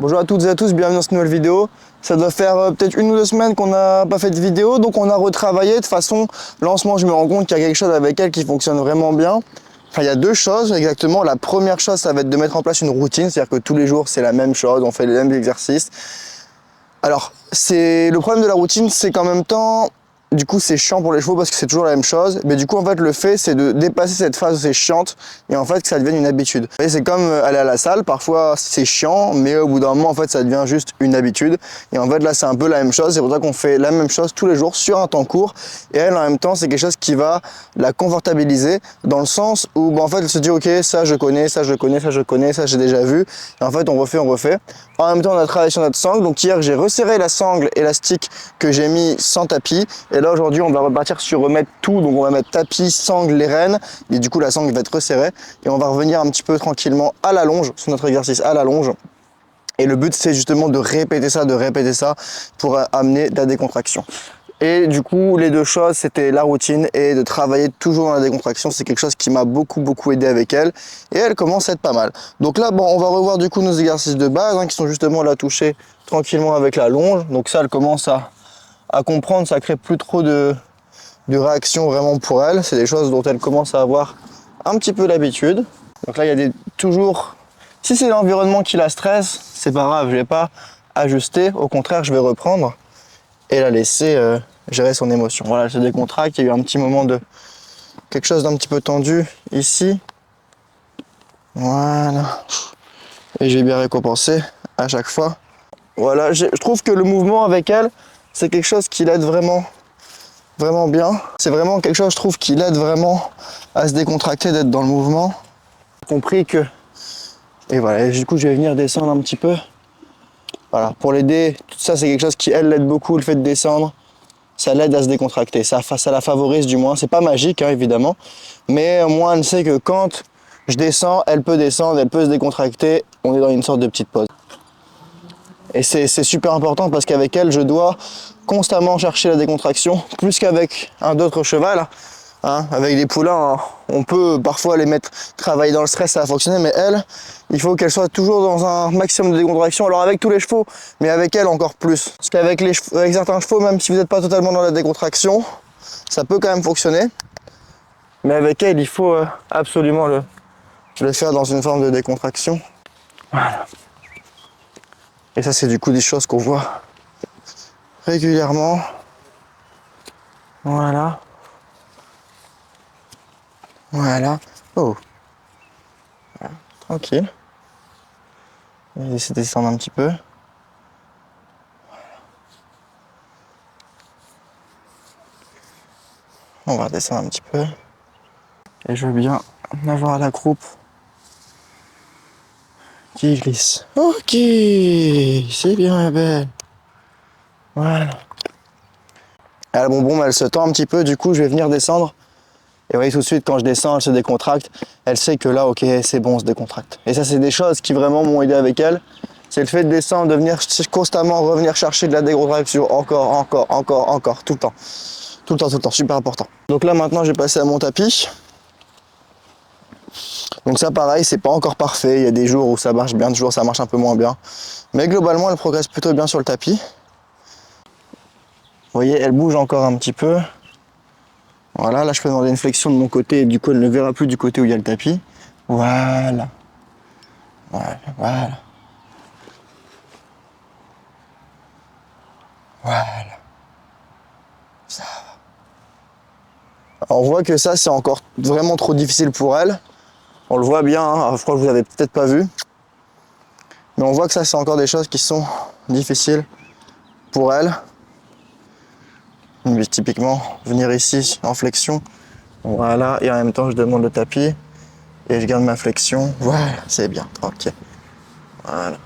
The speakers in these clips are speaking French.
Bonjour à toutes et à tous, bienvenue dans cette nouvelle vidéo. Ça doit faire peut-être 1 ou 2 semaines qu'on n'a pas fait de vidéo, donc on a retravaillé. De toute façon, lancement, je me rends compte qu'il y a quelque chose avec elle qui fonctionne vraiment bien. Enfin, il y a 2 choses exactement. La première chose, ça va être de mettre en place une routine, c'est-à-dire que tous les jours, c'est la même chose, on fait les mêmes exercices. Alors, le problème de la routine, c'est qu'en même temps, du coup, c'est chiant pour les chevaux parce que c'est toujours la même chose. Mais du coup, en fait, le fait, c'est de dépasser cette phase où c'est chiante et en fait, que ça devienne une habitude. Et c'est comme aller à la salle. Parfois, c'est chiant, mais au bout d'un moment, en fait, ça devient juste une habitude. Et en fait, là, c'est un peu la même chose. C'est pour ça qu'on fait la même chose tous les jours sur un temps court. Et elle, en même temps, c'est quelque chose qui va la confortabiliser dans le sens où, en fait, elle se dit, OK, ça, je connais, ça, je connais, ça, je connais, ça, j'ai déjà vu. Et en fait, on refait, on refait. En même temps, on a travaillé sur notre sangle. Donc, hier, j'ai resserré la sangle élastique que j'ai mis sans tapis. Et là, aujourd'hui, on va repartir sur remettre tout. Donc, on va mettre tapis, sangle, les rênes. Et du coup, la sangle va être resserrée. Et on va revenir un petit peu tranquillement à la longe, sur notre exercice à la longe. Et le but, c'est justement de répéter ça pour amener de la décontraction. Et du coup, les 2 choses, c'était la routine et de travailler toujours dans la décontraction. C'est quelque chose qui m'a beaucoup aidé avec elle. Et elle commence à être pas mal. Donc là, on va revoir du coup nos exercices de base, qui sont justement là touchés tranquillement avec la longe. Donc ça, elle commence à comprendre, ça crée plus trop de réaction vraiment pour elle. C'est des choses dont elle commence à avoir un petit peu l'habitude. Donc là, il y a toujours... Si c'est l'environnement qui la stresse, c'est pas grave, je vais pas ajuster. Au contraire, je vais reprendre et la laisser gérer son émotion. Voilà, elle se décontracte. Il y a eu un petit moment de quelque chose d'un petit peu tendu ici. Voilà. Et j'ai bien récompensé à chaque fois. Voilà, je trouve que le mouvement avec elle, c'est quelque chose qui l'aide vraiment bien. C'est vraiment quelque chose, je trouve, qui l'aide vraiment à se décontracter, d'être dans le mouvement. J'ai compris que... Et voilà, et du coup, je vais venir descendre un petit peu. Voilà, pour l'aider, tout ça, c'est quelque chose qui, elle, l'aide beaucoup, le fait de descendre. Ça l'aide à se décontracter, ça la favorise du moins. C'est pas magique, évidemment, mais au moins, elle sait que quand je descends, elle peut descendre, elle peut se décontracter. On est dans une sorte de petite pause. Et c'est super important parce qu'avec elle, je dois constamment chercher la décontraction, plus qu'avec un autre cheval. Avec des poulains, on peut parfois les mettre travailler dans le stress, ça va fonctionner, mais elle, il faut qu'elle soit toujours dans un maximum de décontraction. Alors avec tous les chevaux, mais avec elle encore plus. Parce qu'avec avec certains chevaux, même si vous n'êtes pas totalement dans la décontraction, ça peut quand même fonctionner. Mais avec elle, il faut absolument le faire dans une forme de décontraction. Voilà. Et ça, c'est du coup des choses qu'on voit régulièrement. Voilà. Voilà. Oh. Voilà. Tranquille. On va essayer de descendre un petit peu. On va descendre un petit peu. Et je veux bien avoir la croupe qui glisse. Ok, c'est bien belle. Voilà. Et la bonbon, elle se tend un petit peu, du coup je vais venir descendre. Et vous voyez tout de suite, quand je descends, elle se décontracte. Elle sait que là, ok, c'est bon, on se décontracte. Et ça, c'est des choses qui vraiment m'ont aidé avec elle. C'est le fait de descendre, de venir constamment revenir chercher de la décontraction, encore, tout le temps. Tout le temps, super important. Donc là, maintenant, je vais passer à mon tapis. Donc ça, pareil, c'est pas encore parfait. Il y a des jours où ça marche bien, des jours où ça marche un peu moins bien. Mais globalement, elle progresse plutôt bien sur le tapis. Vous voyez, elle bouge encore un petit peu. Voilà, là, je peux demander une flexion de mon côté et du coup, elle ne verra plus du côté où il y a le tapis. Voilà. Voilà. Ça va. On voit que ça, c'est encore vraiment trop difficile pour elle. On le voit bien, je crois que vous l'avez peut-être pas vu. Mais on voit que ça, c'est encore des choses qui sont difficiles pour elle. Mais typiquement, venir ici en flexion. Voilà, et en même temps, je demande le tapis. Et je garde ma flexion. Voilà, c'est bien, tranquille. Voilà.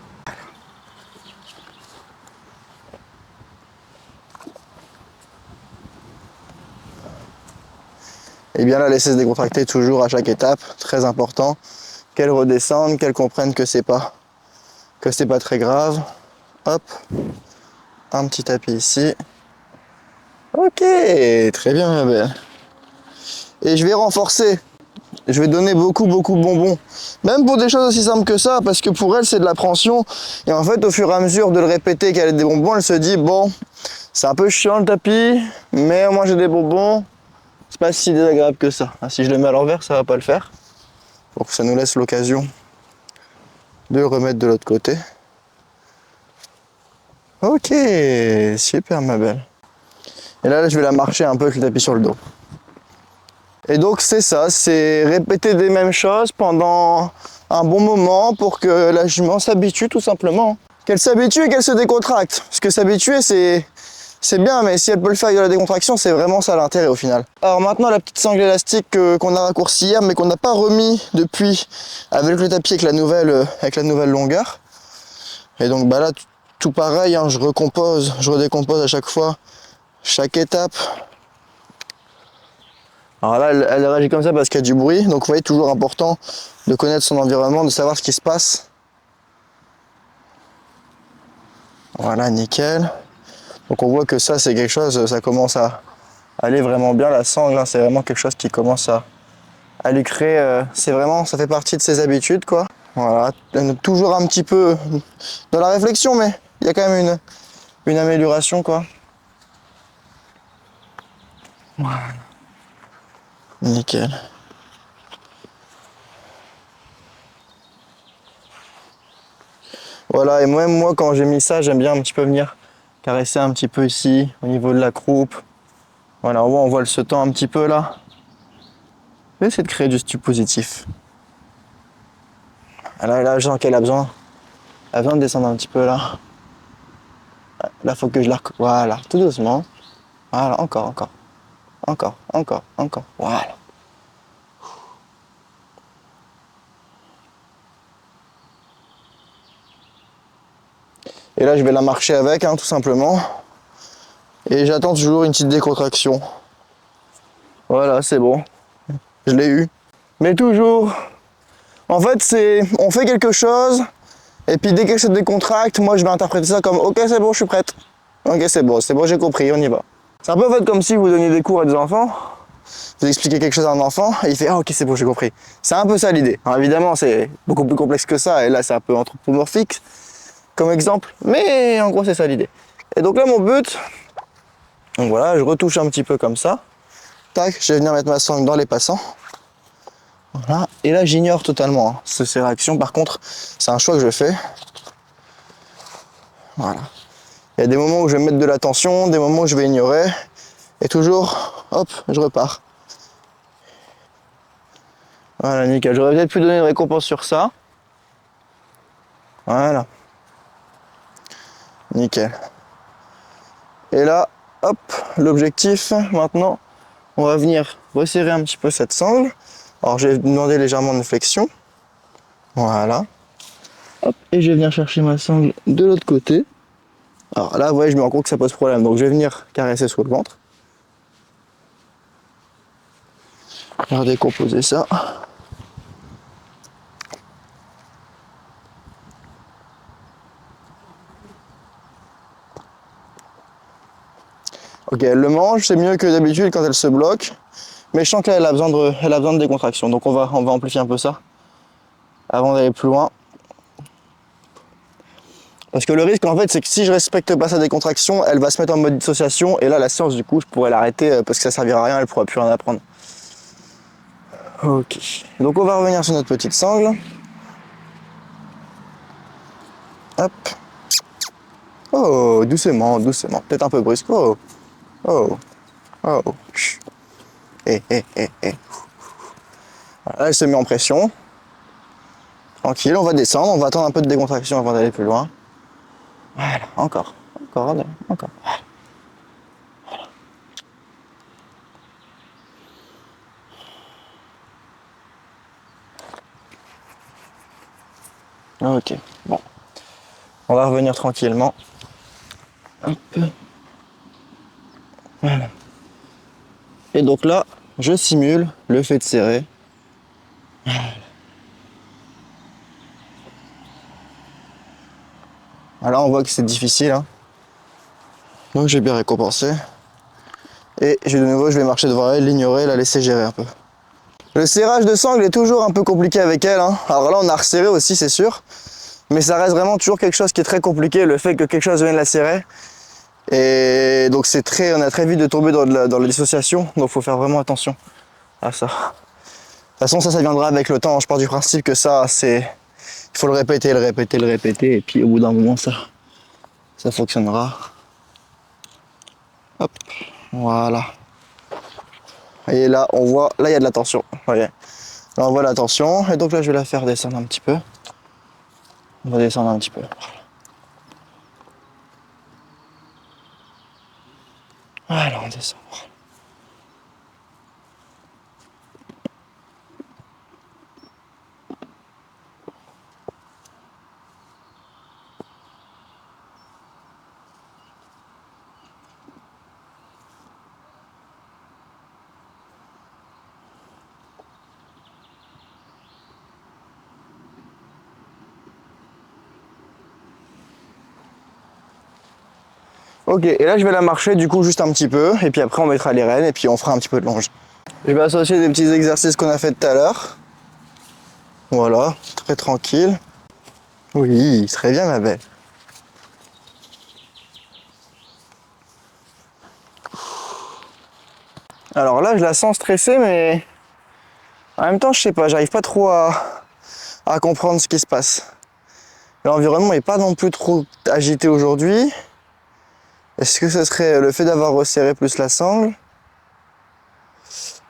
Et bien la laisser se décontracter toujours à chaque étape, très important. Qu'elle redescende, qu'elle comprenne que c'est pas très grave. Hop, un petit tapis ici. Ok, très bien, ma belle. Et je vais renforcer je vais donner beaucoup de bonbons. Même pour des choses aussi simples que ça, parce que pour elle, c'est de l'appréhension. Et en fait, au fur et à mesure de le répéter qu'elle a des bonbons, elle se dit, bon, c'est un peu chiant le tapis, mais moi j'ai des bonbons. C'est pas si désagréable que ça. Ah, si je le mets à l'envers, ça va pas le faire. Donc ça nous laisse l'occasion de le remettre de l'autre côté. Ok, super ma belle. Et là, je vais la marcher un peu avec le tapis sur le dos. Et donc c'est ça, c'est répéter des mêmes choses pendant un bon moment pour que la jument s'habitue tout simplement. Qu'elle s'habitue et qu'elle se décontracte. Parce que s'habituer c'est bien, mais si elle peut le faire avec de la décontraction, c'est vraiment ça l'intérêt au final. Alors maintenant la petite sangle élastique qu'on a raccourcie hier mais qu'on n'a pas remis depuis avec le tapis avec la nouvelle longueur. Et donc bah là tout pareil, hein, je redécompose à chaque fois, chaque étape. Alors là, elle réagit comme ça parce qu'il y a du bruit. Donc vous voyez, toujours important de connaître son environnement, de savoir ce qui se passe. Voilà, nickel. Donc on voit que ça, c'est quelque chose, ça commence à aller vraiment bien. La sangle, hein, c'est vraiment quelque chose qui commence à lui créer. C'est vraiment, ça fait partie de ses habitudes, quoi. Voilà, toujours un petit peu dans la réflexion, mais il y a quand même une amélioration, quoi. Voilà. Nickel. Voilà, et même moi quand j'ai mis ça, j'aime bien un petit peu venir caresser un petit peu ici, au niveau de la croupe. Voilà, on voit le seton un petit peu là. Je vais essayer de créer du stu positif. Là, je sens qu'elle a besoin de descendre un petit peu là. Là, faut que je la... Voilà, tout doucement. Voilà, encore. Voilà. Et là, je vais la marcher avec, hein, tout simplement. Et j'attends toujours une petite décontraction. Voilà, c'est bon. Je l'ai eu. Mais toujours, en fait, on fait quelque chose, et puis dès qu'elle se décontracte, moi je vais interpréter ça comme ok, c'est bon, je suis prête. Ok, c'est bon, j'ai compris, on y va. C'est un peu en fait comme si vous donniez des cours à des enfants, vous expliquez quelque chose à un enfant, et il fait ah, ok, c'est bon, j'ai compris. C'est un peu ça l'idée. Alors évidemment, c'est beaucoup plus complexe que ça, et là c'est un peu anthropomorphique comme exemple, mais en gros, c'est ça l'idée. Et donc là, mon but, donc voilà, je retouche un petit peu comme ça. Tac, je vais venir mettre ma sangle dans les passants. Voilà. Et là, j'ignore totalement hein, ces réactions. Par contre, c'est un choix que je fais. Voilà. Il y a des moments où je vais mettre de l'attention, des moments où je vais ignorer. Et toujours, hop, je repars. Voilà, nickel. J'aurais peut-être pu donner une récompense sur ça. Voilà. Nickel. Et là, hop, l'objectif, maintenant, on va venir resserrer un petit peu cette sangle. Alors, je vais demander légèrement une flexion. Voilà. Hop, et je vais venir chercher ma sangle de l'autre côté. Alors là, vous voyez, je me rends compte que ça pose problème. Donc, je vais venir caresser sous le ventre. Je vais décomposer ça. Ok, elle le mange, c'est mieux que d'habitude quand elle se bloque. Mais je sens qu'elle a besoin de décontraction. Donc on va amplifier un peu ça avant d'aller plus loin. Parce que le risque en fait c'est que si je respecte pas sa décontraction, elle va se mettre en mode dissociation et là la séance du coup je pourrais l'arrêter parce que ça servira à rien, elle pourra plus rien apprendre. Ok, donc on va revenir sur notre petite sangle. Hop. Oh, doucement, peut-être un peu brusque. Oh. Voilà, elle se met en pression. Tranquille, on va descendre, on va attendre un peu de décontraction avant d'aller plus loin. Voilà, encore. Voilà. Ok, bon. On va revenir tranquillement. Hop. Voilà. Et donc là, je simule le fait de serrer. Alors on voit que c'est difficile. Hein. Donc j'ai bien récompensé. Et de nouveau, je vais marcher devant elle, l'ignorer, la laisser gérer un peu. Le serrage de sangle est toujours un peu compliqué avec elle, hein. Alors là, on a resserré aussi, c'est sûr. Mais ça reste vraiment toujours quelque chose qui est très compliqué, le fait que quelque chose vienne la serrer. Et donc on a très vite de tomber dans la dissociation, donc il faut faire vraiment attention à ça. De toute façon, ça viendra avec le temps. Je pars du principe que ça, il faut le répéter, et puis au bout d'un moment, ça fonctionnera. Hop, voilà. Et là, on voit, là, il y a de la tension. Voyez. Là, on voit la tension, et donc là, je vais la faire descendre un petit peu. On va descendre un petit peu. Voilà, on descend. Ok, et là je vais la marcher du coup juste un petit peu, et puis après on mettra les rênes, et puis on fera un petit peu de longe. Je vais associer des petits exercices qu'on a fait tout à l'heure. Voilà, très tranquille. Oui, très bien ma belle. Alors là je la sens stressée, mais en même temps je sais pas, j'arrive pas trop à comprendre ce qui se passe. L'environnement n'est pas non plus trop agité aujourd'hui. Est-ce que ce serait le fait d'avoir resserré plus la sangle?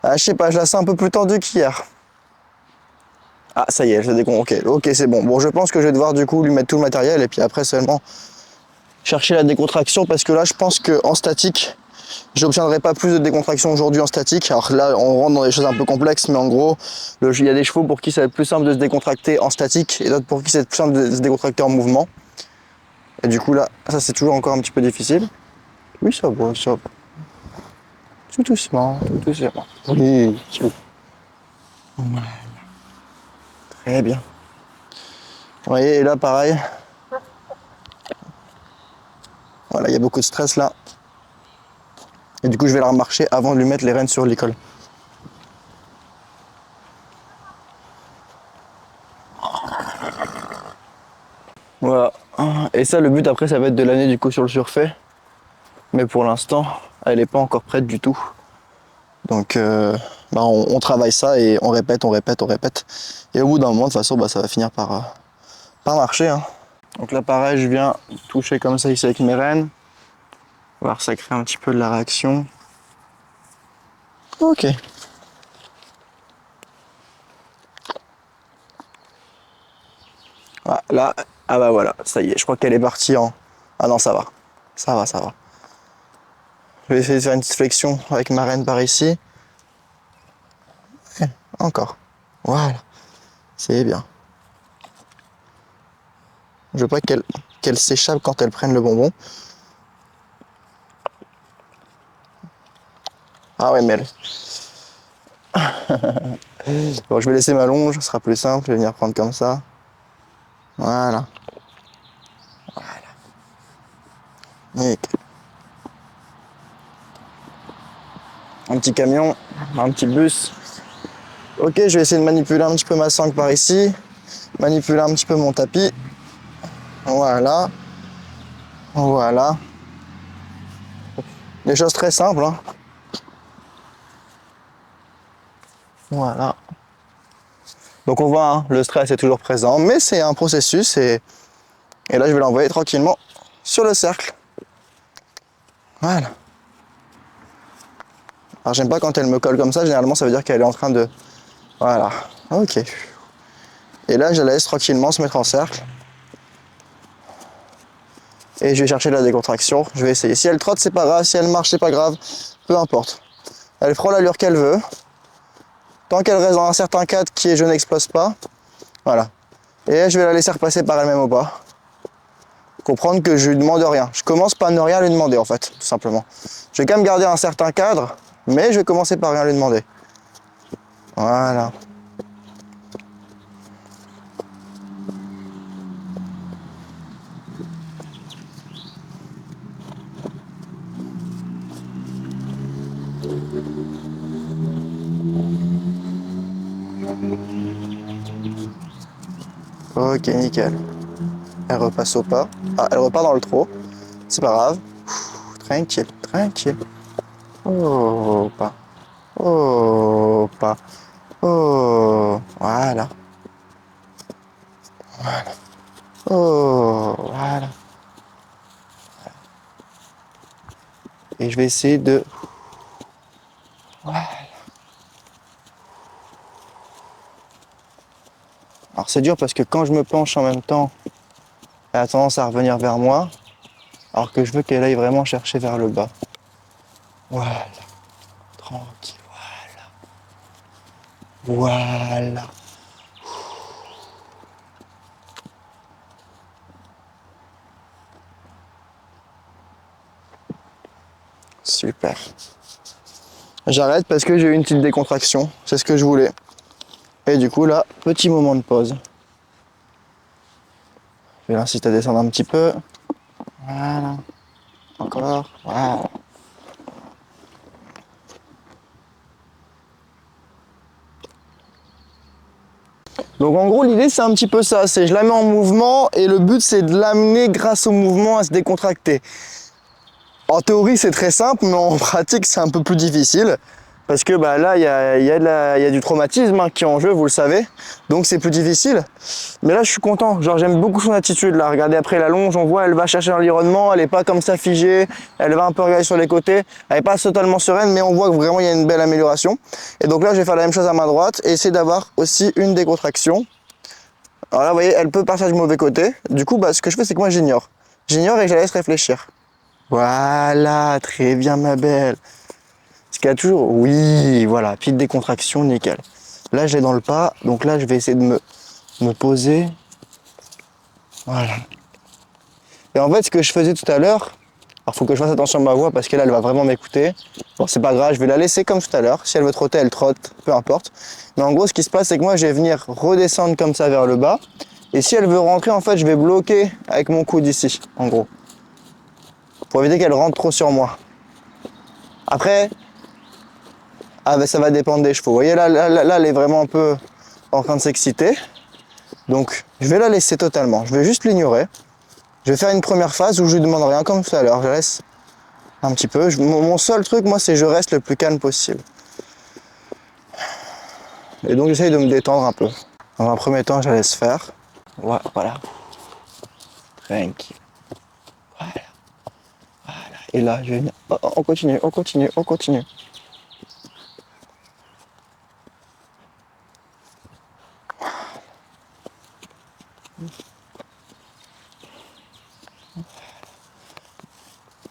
Ah, je sais pas, je la sens un peu plus tendue qu'hier. Ah, ça y est, elle se décontracte. Ok, c'est bon. Bon, je pense que je vais devoir du coup lui mettre tout le matériel et puis après seulement chercher la décontraction parce que là, je pense qu'en statique, j'obtiendrai pas plus de décontraction aujourd'hui en statique. Alors là, on rentre dans des choses un peu complexes, mais en gros, il y a des chevaux pour qui ça va être plus simple de se décontracter en statique et d'autres pour qui ça va être plus simple de se décontracter en mouvement. Et du coup, là, ça c'est toujours encore un petit peu difficile. Oui, ça va, ça va. Tout doucement, tout doucement. Oui, voilà. Très bien. Vous voyez, et là, pareil. Voilà, il y a beaucoup de stress là. Et du coup, je vais la remarcher avant de lui mettre les rênes sur l'école. Voilà. Et ça, le but après, ça va être de l'année du coup sur le surfait. Mais pour l'instant, elle n'est pas encore prête du tout. Donc, on travaille ça et on répète, on répète, on répète. Et au bout d'un moment, de toute façon, ça va finir par marcher, hein. Donc là, pareil, je viens toucher comme ça ici avec mes rênes. Voir, ça crée un petit peu de la réaction. Ok. Ah, là, ah bah voilà, ça y est, je crois qu'elle est partie en... Ah non, ça va. Ça va, ça va. Je vais essayer de faire une petite flexion avec ma reine par ici. Encore. Voilà. C'est bien. Je veux pas qu'elle s'échappe quand elle prenne le bonbon. Ah ouais, mais elle... Bon, je vais laisser ma longe, ce sera plus simple. Je vais venir prendre comme ça. Voilà. Nickel. Un petit camion, un petit bus. Ok, je vais essayer de manipuler un petit peu ma sangle par ici. Manipuler un petit peu mon tapis. Voilà. Voilà. Des choses très simples, hein. Voilà. Donc on voit, hein, le stress est toujours présent, mais c'est un processus et là je vais l'envoyer tranquillement sur le cercle. Voilà. Alors j'aime pas quand elle me colle comme ça, généralement ça veut dire qu'elle est en train de... Voilà. Ok. Et là je la laisse tranquillement se mettre en cercle. Et je vais chercher la décontraction, je vais essayer. Si elle trotte c'est pas grave, si elle marche c'est pas grave, peu importe. Elle prend l'allure qu'elle veut. Tant qu'elle reste dans un certain cadre qui est je n'explose pas. Voilà. Et je vais la laisser repasser par elle-même au pas. Comprendre que je lui demande rien. Je commence par ne rien lui demander en fait, tout simplement. Je vais quand même garder un certain cadre, mais je vais commencer par rien lui demander. Voilà. Ok, nickel. Elle repasse au pas. Ah, elle repart dans le trot. C'est pas grave. Tranquille, tranquille. Oh, pas. Oh, pas. Oh, voilà. Oh, voilà. Et je vais essayer de... Voilà. Alors c'est dur parce que quand je me penche en même temps, elle a tendance à revenir vers moi, alors que je veux qu'elle aille vraiment chercher vers le bas. Voilà. Tranquille, voilà. Voilà. Super. J'arrête parce que j'ai eu une petite décontraction. C'est ce que je voulais. Et du coup, là, petit moment de pause. Je vais l'inciter à descendre un petit peu. Voilà. Encore. Voilà. Donc en gros, l'idée, c'est un petit peu ça. C'est je la mets en mouvement et le but, c'est de l'amener grâce au mouvement à se décontracter. En théorie, c'est très simple, mais en pratique, c'est un peu plus difficile. Parce que bah, là, il y a du traumatisme qui est en jeu, vous le savez. Donc c'est plus difficile. Mais là, je suis content. Genre, j'aime beaucoup son attitude. Là, regardez, après la longe, on voit, elle va chercher l'environnement. Elle n'est pas comme ça figée. Elle va un peu regarder sur les côtés. Elle n'est pas totalement sereine, mais on voit que vraiment, il y a une belle amélioration. Et donc là, je vais faire la même chose à main droite et essayer d'avoir aussi une décontraction. Alors là, vous voyez, elle peut partir du mauvais côté. Du coup, bah, ce que je fais, c'est que moi, j'ignore. J'ignore et je la laisse réfléchir. Voilà, très bien, ma belle. Parce qu'il y a toujours, oui, voilà, petite décontraction, nickel. Là, je l'ai dans le pas, donc là, je vais essayer de me poser. Voilà. Et en fait, ce que je faisais tout à l'heure, alors faut que je fasse attention à ma voix parce qu'elle, elle va vraiment m'écouter. Bon, c'est pas grave, je vais la laisser comme tout à l'heure. Si elle veut trotter, elle trotte, peu importe. Mais en gros, ce qui se passe, c'est que moi, je vais venir redescendre comme ça vers le bas. Et si elle veut rentrer, en fait, je vais bloquer avec mon coude ici, en gros. Pour éviter qu'elle rentre trop sur moi. Après, ah ben ça va dépendre des chevaux. Vous voyez, là, elle est vraiment un peu en train de s'exciter. Donc, je vais la laisser totalement. Je vais juste l'ignorer. Je vais faire une première phase où je lui demande rien comme tout à l'heure. Je laisse un petit peu. Mon seul truc, moi, c'est que je reste le plus calme possible. Et donc, j'essaye de me détendre un peu. Dans un premier temps, je la laisse faire. Voilà. Tranquille. Voilà. Et là, je vais venir. Oh, on continue, on continue, on continue.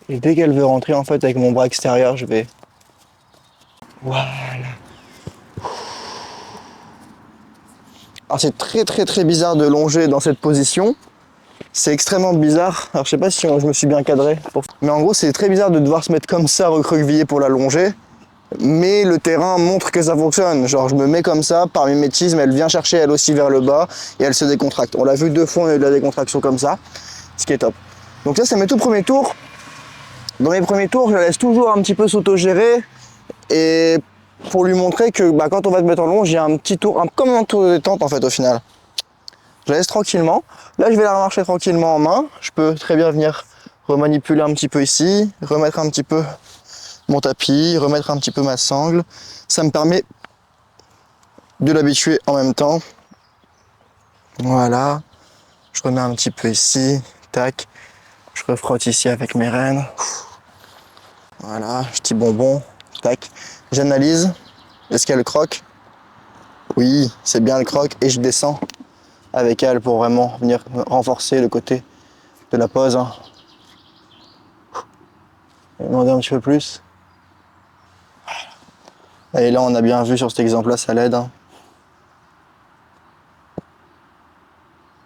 Et dès qu'elle veut rentrer, en fait, avec mon bras extérieur, je vais... Voilà. Alors, c'est très bizarre de longer dans cette position. C'est extrêmement bizarre. Alors, je sais pas si je me suis bien cadré. Mais en gros, c'est très bizarre de devoir se mettre comme ça, recroquevillé pour la longer. Mais le terrain montre que ça fonctionne. Genre, je me mets comme ça, par mimétisme, elle vient chercher elle aussi vers le bas et elle se décontracte. On l'a vu 2 fois, on a eu de la décontraction comme ça, ce qui est top. Donc ça, c'est mes tout premiers tours. Dans mes premiers tours, je la laisse toujours un petit peu s'auto-gérer et pour lui montrer que bah, quand on va te mettre en longe, il y a un petit tour, comme un tour de détente en fait au final. Je la laisse tranquillement. Là, je vais la remarcher tranquillement en main. Je peux très bien venir remanipuler un petit peu ici, remettre un petit peu mon tapis, remettre un petit peu ma sangle. Ça me permet de l'habituer en même temps. Voilà. Je remets un petit peu ici. Tac. Je refrotte ici avec mes rênes. Voilà. Petit bonbon. Tac. J'analyse. Est-ce qu'elle croque? Oui, c'est bien le croque. Et je descends avec elle pour vraiment venir renforcer le côté de la pose. Demander un petit peu plus. Et là, on a bien vu sur cet exemple-là, ça l'aide.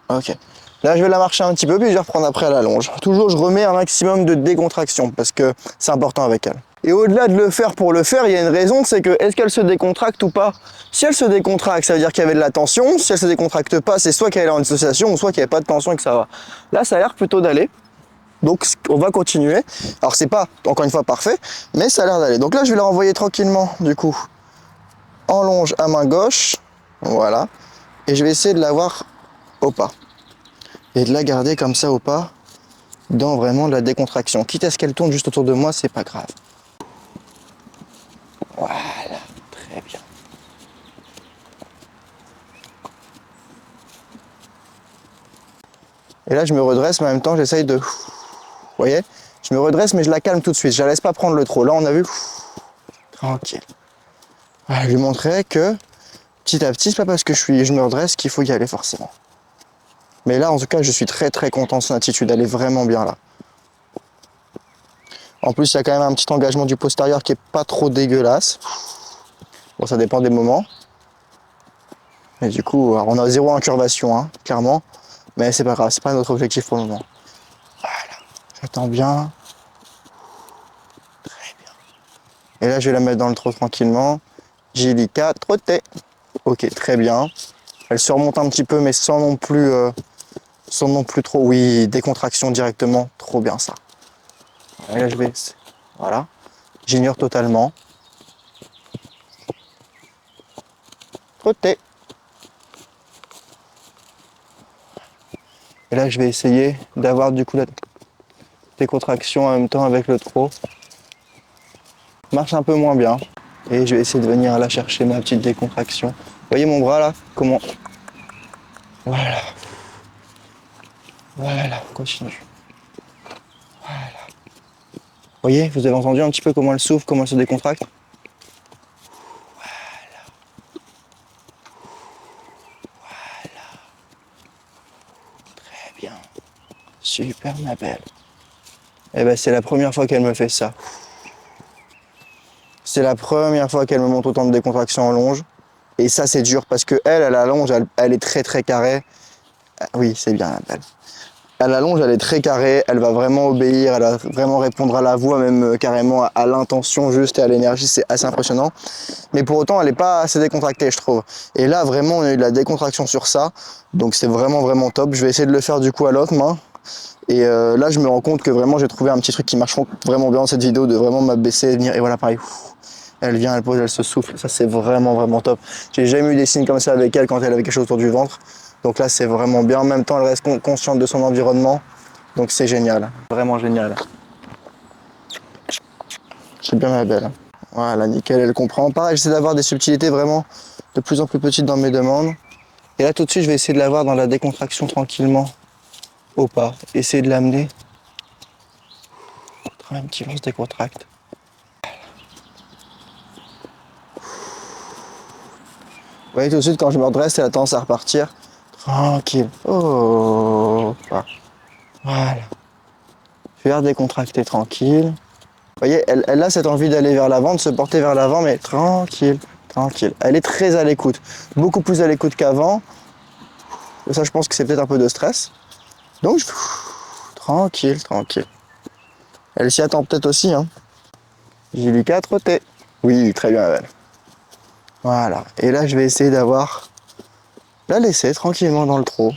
Ok. Là, je vais la marcher un petit peu, puis je vais reprendre après à la longe. Toujours, je remets un maximum de décontraction, parce que c'est important avec elle. Et au-delà de le faire pour le faire, il y a une raison, c'est que est-ce qu'elle se décontracte ou pas? Si elle se décontracte, ça veut dire qu'il y avait de la tension. Si elle se décontracte pas, c'est soit qu'elle est en dissociation, ou soit qu'il n'y avait pas de tension et que ça va. Là, ça a l'air plutôt d'aller. Donc, on va continuer. Alors, c'est pas, encore une fois, parfait, mais ça a l'air d'aller. Donc là, je vais la renvoyer tranquillement, du coup, en longe à main gauche. Voilà. Et je vais essayer de l'avoir au pas. Et de la garder comme ça au pas, dans vraiment de la décontraction. Quitte à ce qu'elle tourne juste autour de moi, c'est pas grave. Voilà, très bien. Et là, je me redresse, mais en même temps, j'essaye de... Vous voyez? Je me redresse, mais je la calme tout de suite. Je la laisse pas prendre le trop. Là, on a vu... Tranquille. Voilà, je lui montrerai que, petit à petit, c'est pas parce que je me redresse qu'il faut y aller forcément. Mais là, en tout cas, je suis très très content de son attitude. Elle est vraiment bien là. En plus, il y a quand même un petit engagement du postérieur qui est pas trop dégueulasse. Bon, ça dépend des moments. Et du coup, on a zéro incurvation, hein, clairement. Mais c'est pas grave, c'est pas notre objectif pour le moment. Voilà, j'attends bien. Très bien. Et là, je vais la mettre dans le trot tranquillement. Jilica, trotter. Ok, très bien. Elle se remonte un petit peu, mais sans non plus trop. Oui, décontraction directement. Trop bien ça. Et là, je vais. Voilà. J'ignore totalement. Trotter. Et là, je vais essayer d'avoir du coup la décontraction en même temps avec le trot. Marche un peu moins bien. Et je vais essayer de venir là chercher ma petite décontraction. Vous voyez mon bras là? Comment? Voilà. Voilà, on continue. Voilà. Vous voyez, vous avez entendu un petit peu comment elle souffle, comment elle se décontracte? Voilà. Voilà. Très bien. Super ma belle. Et ben c'est la première fois qu'elle me fait ça. C'est la première fois qu'elle me montre autant de décontraction en longe. Et ça c'est dur parce que elle allonge, elle est très très carrée. Oui, c'est bien la belle. Elle allonge, elle est très carrée, elle va vraiment obéir, elle va vraiment répondre à la voix, même carrément à l'intention juste et à l'énergie, c'est assez impressionnant. Mais pour autant, elle n'est pas assez décontractée, je trouve. Et là, vraiment, on a eu de la décontraction sur ça, donc c'est vraiment vraiment top. Je vais essayer de le faire du coup à l'autre main. Et là, je me rends compte que vraiment, j'ai trouvé un petit truc qui marche vraiment bien dans cette vidéo, de vraiment m'abaisser et venir, et voilà, pareil. Elle vient, elle pose, elle se souffle, ça c'est vraiment vraiment top. J'ai jamais eu des signes comme ça avec elle quand elle avait quelque chose autour du ventre. Donc là, c'est vraiment bien. En même temps, elle reste consciente de son environnement. Donc c'est génial. Vraiment génial. C'est bien ma belle. Voilà, nickel, elle comprend. Pareil, j'essaie d'avoir des subtilités vraiment de plus en plus petites dans mes demandes. Et là, tout de suite, je vais essayer de l'avoir dans la décontraction tranquillement. Au pas. Essayer de l'amener. Tranquillement, on se décontracte. Vous voyez, tout de suite, quand je me redresse, elle a tendance à repartir. Tranquille. Oh. Voilà. Je vais la décontracter tranquille. Vous voyez, elle a cette envie d'aller vers l'avant, de se porter vers l'avant, mais tranquille, tranquille. Elle est très à l'écoute. Beaucoup plus à l'écoute qu'avant. Ça, je pense que c'est peut-être un peu de stress. Donc, tranquille, tranquille. Elle s'y attend peut-être aussi, hein. J'ai lu 4 T. Oui, très bien, elle. Voilà. Et là, je vais essayer d'avoir... la laisser tranquillement dans le trot.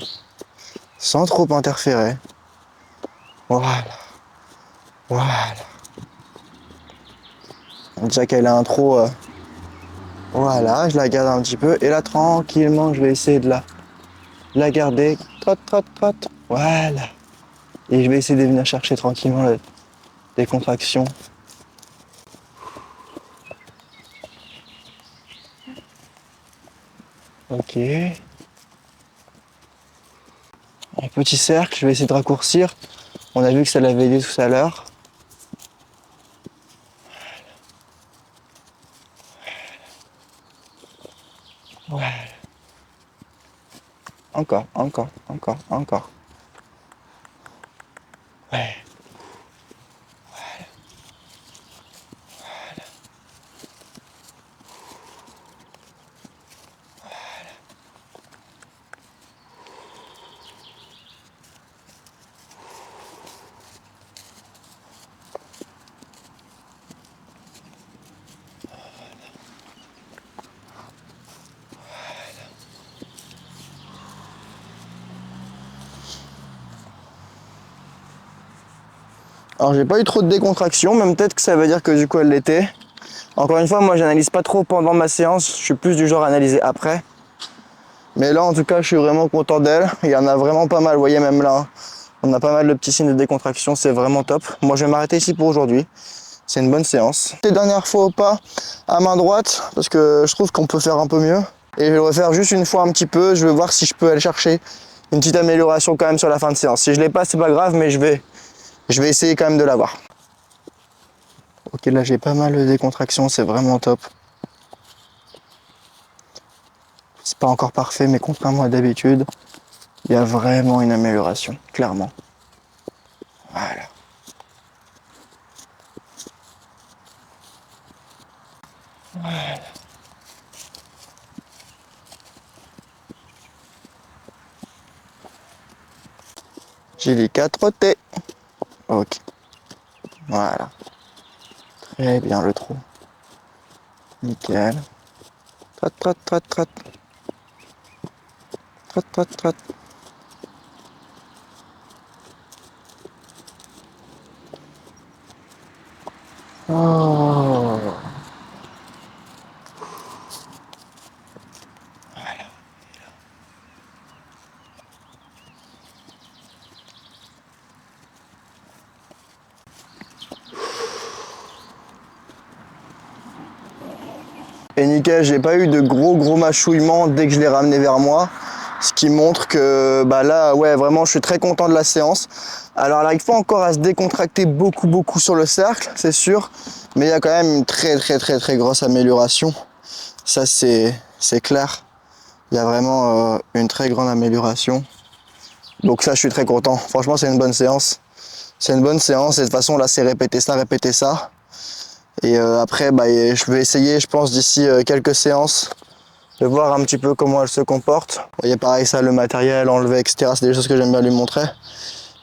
Sans trop interférer. Voilà. Voilà. Déjà qu'elle a un trot... Voilà, je la garde un petit peu. Et là, tranquillement, je vais essayer de la garder. Trotte, trotte, trotte. Voilà. Et je vais essayer de venir chercher tranquillement les contractions. Ok. Un petit cercle, je vais essayer de raccourcir. On a vu que ça l'avait aidé tout à l'heure. Voilà. Encore, encore, encore, encore. Ouais. Alors j'ai pas eu trop de décontraction, même peut-être que ça veut dire que du coup elle l'était. Encore une fois, moi j'analyse pas trop pendant ma séance, je suis plus du genre à analyser après. Mais là, en tout cas, je suis vraiment content d'elle. Il y en a vraiment pas mal. Vous voyez, même là, hein, on a pas mal de petits signes de décontraction. C'est vraiment top. Moi, je vais m'arrêter ici pour aujourd'hui. C'est une bonne séance. Les dernières fois au pas à main droite, parce que je trouve qu'on peut faire un peu mieux. Et je vais le refaire juste une fois un petit peu. Je vais voir si je peux aller chercher une petite amélioration quand même sur la fin de séance. Si je l'ai pas, c'est pas grave, mais je vais essayer quand même de l'avoir. Ok, là j'ai pas mal de décontraction, c'est vraiment top. C'est pas encore parfait, mais contrairement à d'habitude, il y a vraiment une amélioration, clairement. Voilà. Voilà. J'ai les 4 T. Ok. Voilà. Très bien le trou. Nickel. Trotte, trotte, trotte, trotte. Trotte, trotte, trotte. Oh. Et nickel, j'ai pas eu de gros mâchouillements dès que je l'ai ramené vers moi. Ce qui montre que bah là, ouais, vraiment, je suis très content de la séance. Alors, elle n'arrive pas encore à se décontracter beaucoup sur le cercle, c'est sûr. Mais il y a quand même une très grosse amélioration. Ça, c'est clair. Il y a vraiment une très grande amélioration. Donc ça, je suis très content. Franchement, c'est une bonne séance. C'est une bonne séance. Et de toute façon, là, c'est répéter ça. Et après, bah, je vais essayer, je pense, d'ici quelques séances, de voir un petit peu comment elle se comporte. Vous voyez, pareil, ça, le matériel enlevé, etc. C'est des choses que j'aime bien lui montrer.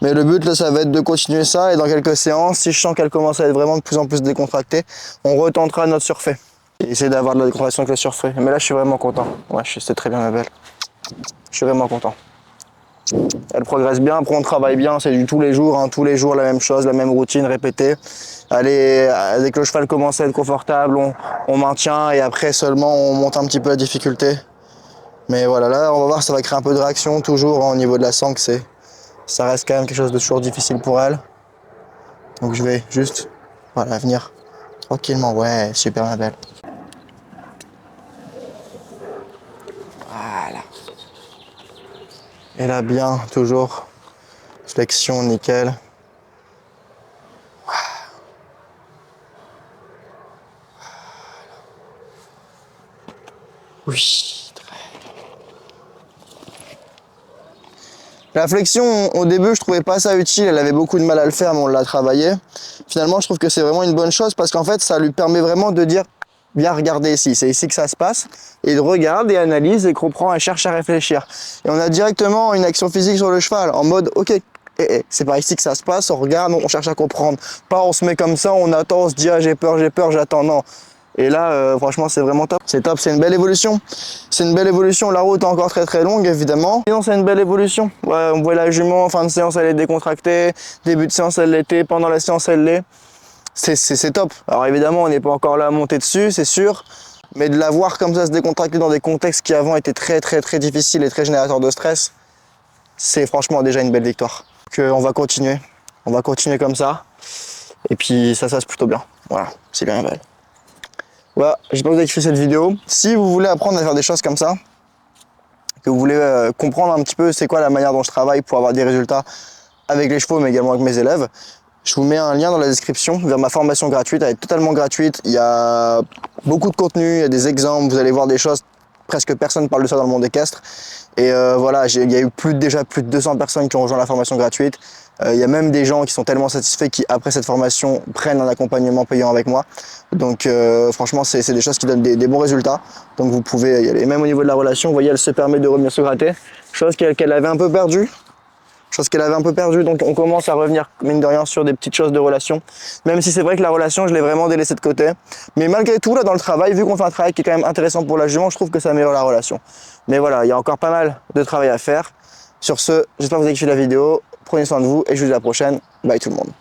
Mais le but, là, ça va être de continuer ça. Et dans quelques séances, si je sens qu'elle commence à être vraiment de plus en plus décontractée, on retentera notre surfait. Et essayer d'avoir de la décontraction avec le surfait. Mais là, je suis vraiment content. Ouais, c'est très bien, ma belle. Je suis vraiment content. Elle progresse bien, après on travaille bien, c'est du tous les jours, hein, tous les jours la même chose, la même routine répétée. Allez, dès que le cheval commence à être confortable, on maintient et après seulement on monte un petit peu la difficulté. Mais voilà, là on va voir, ça va créer un peu de réaction toujours hein, au niveau de la sangle, ça reste quand même quelque chose de toujours difficile pour elle. Donc je vais juste voilà, venir tranquillement, ouais, super ma belle. Voilà. Et là bien, toujours, flexion nickel. Oui, très bien. La flexion, au début, je trouvais pas ça utile. Elle avait beaucoup de mal à le faire, mais on l'a travaillé. Finalement, je trouve que c'est vraiment une bonne chose parce qu'en fait, ça lui permet vraiment de dire viens regarder ici, c'est ici que ça se passe. Et il regarde et analyse et comprend et cherche à réfléchir. Et on a directement une action physique sur le cheval en mode ok, c'est par ici que ça se passe, on regarde, on cherche à comprendre. Pas on se met comme ça, on attend, on se dit ah, j'ai peur, j'attends, non. Et là, franchement, c'est vraiment top. C'est top, c'est une belle évolution. C'est une belle évolution. La route est encore très longue, évidemment. Sinon, c'est une belle évolution. Ouais, on voit la jument, fin de séance, elle est décontractée. Début de séance, elle l'était. Pendant la séance, elle l'est. C'est top. Alors évidemment, on n'est pas encore là à monter dessus, c'est sûr. Mais de la voir comme ça se décontracter dans des contextes qui avant étaient très difficiles et très générateurs de stress, c'est franchement déjà une belle victoire. On va continuer. On va continuer comme ça. Et puis ça se passe plutôt bien. Voilà, c'est bien belle. Voilà, j'espère que vous avez kiffé cette vidéo. Si vous voulez apprendre à faire des choses comme ça, que vous voulez comprendre un petit peu c'est quoi la manière dont je travaille pour avoir des résultats avec les chevaux mais également avec mes élèves, je vous mets un lien dans la description vers ma formation gratuite. Elle est totalement gratuite, il y a beaucoup de contenu, il y a des exemples, vous allez voir des choses, presque personne ne parle de ça dans le monde équestre. Et voilà, il y a eu déjà plus de 200 personnes qui ont rejoint la formation gratuite. Il y a même des gens qui sont tellement satisfaits qui, après cette formation, prennent un accompagnement payant avec moi. Donc franchement, c'est des choses qui donnent des bons résultats. Donc vous pouvez y aller. Même au niveau de la relation, vous voyez, elle se permet de revenir se gratter. Chose qu'elle avait un peu perdue. Donc on commence à revenir, mine de rien, sur des petites choses de relation. Même si c'est vrai que la relation, je l'ai vraiment délaissée de côté. Mais malgré tout, là, dans le travail, vu qu'on fait un travail qui est quand même intéressant pour la jument, je trouve que ça améliore la relation. Mais voilà, il y a encore pas mal de travail à faire. Sur ce, j'espère que vous avez kiffé la vidéo. Prenez soin de vous et je vous dis à la prochaine. Bye tout le monde.